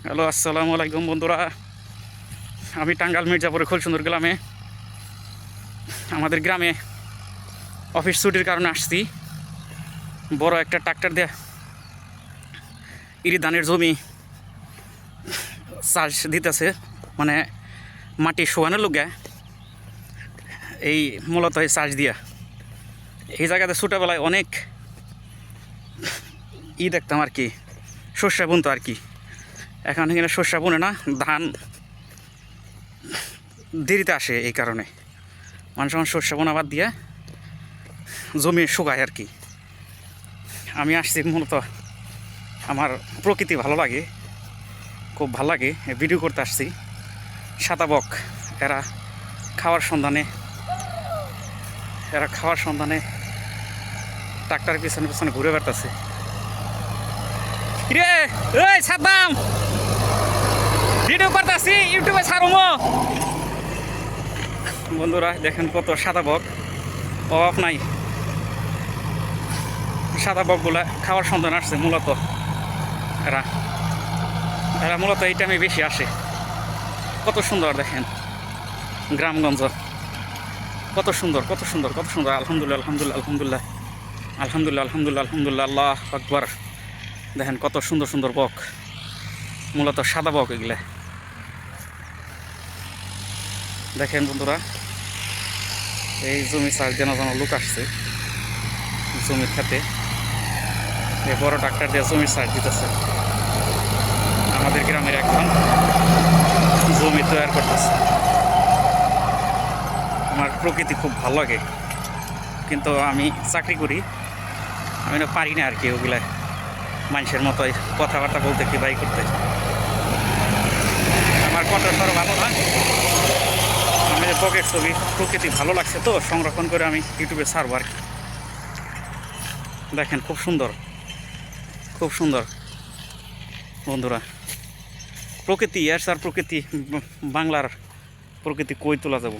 Hello, আসসালামু আলাইকুম বন্ধুরা। আমি টাঙ্গাইল মির্জাপুরের খুলসুন্দর গ্রামে। আমাদের গ্রামে অফিস ছুটির কারণে আসছি। বড় একটা ট্রাক্টর দিয়ে ইরি ধানের জমি চাষ দিতেছে, মানে মাটি শোয়ানোর লোক এই মূলত এই চাষ দিয়া। এই জায়গাতে ছোটোবেলায় অনেক দেখতাম আর কি, শস্য বুনতো আর কি। এখন এখানে শস্য বুনে না, ধান দেরিতে আসে, এই কারণে মানুষ আমার শস্য বোনাবাদ দিয়ে জমি শুকায় আর কি। আমি আসছি মূলত আমার প্রকৃতি ভালো লাগে, খুব ভালো লাগে, ভিডিও করতে আসছি। সাদা বক এরা খাওয়ার সন্ধানে ট্রাক্টরের পিছনে পিছনে ঘুরে বেড়াতেছে। রে ওই সাদ্দাম, ভিডিও করতেছি, ইউটিউবে ছাড়বো। বন্ধুরা দেখেন কত সাদা বক, অভাব নাই। সাদা বকগুলা খাওয়ার সন্ধান আসছে মূলত। এরা মূলত এই টাইমে বেশি আসে। কত সুন্দর দেখেন গ্রামগঞ্জ, কত সুন্দর কত সুন্দর কত সুন্দর। আলহামদুলিল্লাহ আলহামদুলিল্লাহ আলহামদুলিল্লাহ আলহামদুলিল্লাহ আলহামদুলিল্লাহ আলহামদুলিল্লাহ, আল্লাহ আকবার। দেখেন কত সুন্দর সুন্দর বক, মূলত সাদা বক এগুলা। দেখেন বন্ধুরা, এই জমি চাষ যেন লোক আসছে জমির খেতে। এই বড় ট্রাক্টর দিয়ে জমির চাষ দিতেছে। আমাদের গ্রামের এখন জমি তৈরি করতেছে। আমার প্রকৃতি খুব ভালো লাগে, কিন্তু আমি চাকরি করি, আমি না পারি না আর কি ওগুলা মানুষের মতোই কথাবার্তা বলতে কি বাই করতে। আমার কণ্ঠস্বর ভালো না। আমি যে বকের ছবি, প্রকৃতি ভালো লাগছে তো সংরক্ষণ করে আমি ইউটিউবে ছাড়বো আর কি। দেখেন খুব সুন্দর, খুব সুন্দর বন্ধুরা প্রকৃতি। আর প্রকৃতি, বাংলার প্রকৃতি কই তোলা যাব।